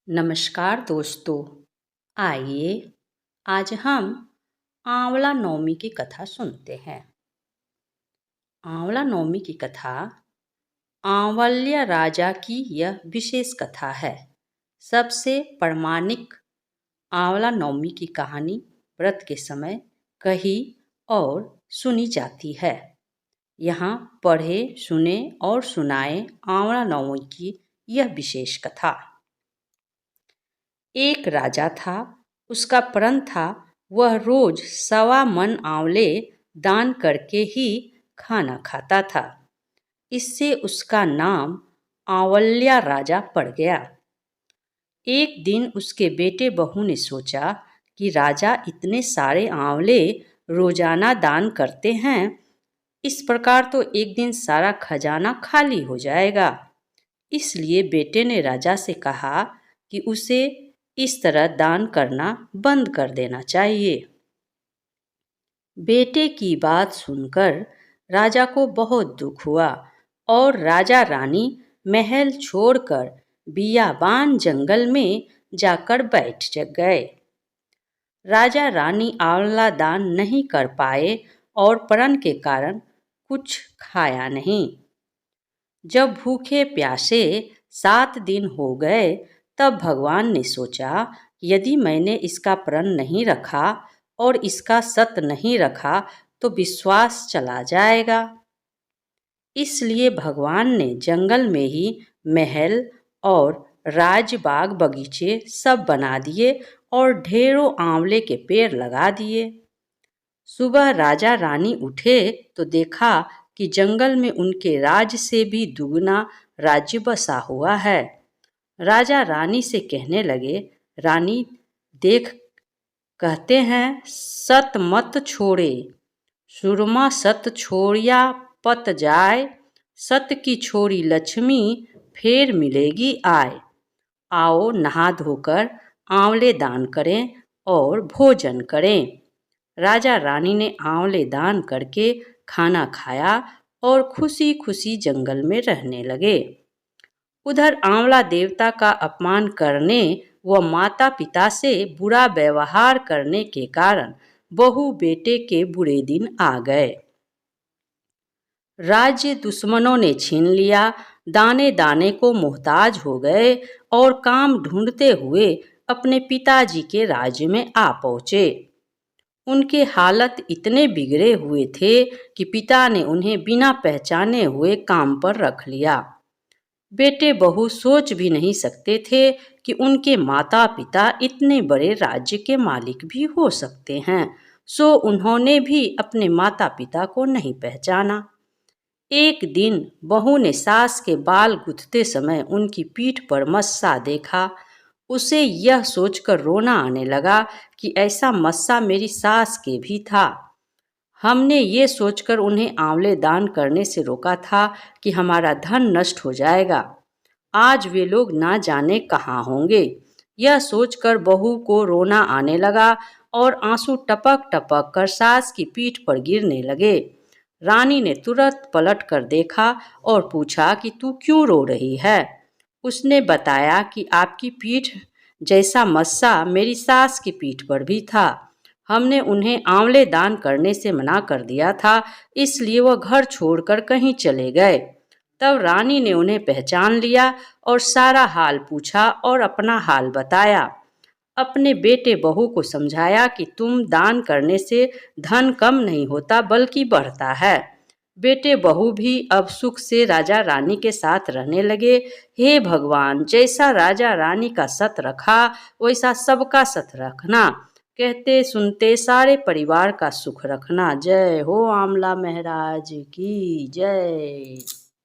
नमस्कार दोस्तों। आइए आज हम आंवला नवमी की कथा सुनते हैं। आंवला नवमी की कथा आंवल्या राजा की यह विशेष कथा है। सबसे प्रामाणिक आंवला नवमी की कहानी व्रत के समय कही और सुनी जाती है। यहाँ पढ़े, सुने और सुनाए आंवला नवमी की यह विशेष कथा। एक राजा था, उसका प्रण था वह रोज 1.25 मन आंवले दान करके ही खाना खाता था। इससे उसका नाम आंवल्या राजा पड़ गया। एक दिन उसके बेटे बहू ने सोचा कि राजा इतने सारे आंवले रोजाना दान करते हैं, इस प्रकार तो एक दिन सारा खजाना खाली हो जाएगा। इसलिए बेटे ने राजा से कहा कि उसे इस तरह दान करना बंद कर देना चाहिए। बेटे की बात सुनकर राजा को बहुत दुख हुआ और राजा रानी महल छोड़कर बियाबान जंगल में जाकर बैठ गए। राजा रानी आंवला दान नहीं कर पाए और प्रण के कारण कुछ खाया नहीं। जब भूखे प्यासे 7 दिन हो गए तब भगवान ने सोचा, यदि मैंने इसका प्रण नहीं रखा और इसका सत नहीं रखा तो विश्वास चला जाएगा। इसलिए भगवान ने जंगल में ही महल और राजबाग बगीचे सब बना दिए और ढेरों आंवले के पेड़ लगा दिए। सुबह राजा रानी उठे तो देखा कि जंगल में उनके राज्य से भी दुगना राज्य बसा हुआ है। राजा रानी से कहने लगे, रानी देख, कहते हैं सत मत छोड़े, सुरमा सत छोड़िया पत जाए, सत की छोड़ी लक्ष्मी फिर मिलेगी आए। आओ नहा धोकर आंवले दान करें और भोजन करें। राजा रानी ने आंवले दान करके खाना खाया और खुशी खुशी जंगल में रहने लगे। उधर आंवला देवता का अपमान करने व माता पिता से बुरा व्यवहार करने के कारण बहू बेटे के बुरे दिन आ गए। राज्य दुश्मनों ने छीन लिया, दाने दाने को मोहताज हो गए और काम ढूंढते हुए अपने पिताजी के राज्य में आ पहुँचे। उनके हालत इतने बिगड़े हुए थे कि पिता ने उन्हें बिना पहचाने हुए काम पर रख लिया। बेटे बहू सोच भी नहीं सकते थे कि उनके माता पिता इतने बड़े राज्य के मालिक भी हो सकते हैं, सो उन्होंने भी अपने माता पिता को नहीं पहचाना। एक दिन बहू ने सास के बाल गूंथते समय उनकी पीठ पर मस्सा देखा। उसे यह सोचकर रोना आने लगा कि ऐसा मस्सा मेरी सास के भी था। हमने ये सोचकर उन्हें आंवले दान करने से रोका था कि हमारा धन नष्ट हो जाएगा। आज वे लोग ना जाने कहाँ होंगे। यह सोचकर बहू को रोना आने लगा और आंसू टपक टपक कर सास की पीठ पर गिरने लगे। रानी ने तुरंत पलट कर देखा और पूछा कि तू क्यों रो रही है। उसने बताया कि आपकी पीठ जैसा मस्सा मेरी सास की पीठ पर भी था। हमने उन्हें आंवले दान करने से मना कर दिया था, इसलिए वह घर छोड़कर कहीं चले गए। तब रानी ने उन्हें पहचान लिया और सारा हाल पूछा और अपना हाल बताया। अपने बेटे बहू को समझाया कि तुम दान करने से धन कम नहीं होता बल्कि बढ़ता है। बेटे बहू भी अब सुख से राजा रानी के साथ रहने लगे। हे भगवान, जैसा राजा रानी का सत रखा वैसा सबका सत रखना, कहते सुनते सारे परिवार का सुख रखना। जय हो आंवला महाराज की जय।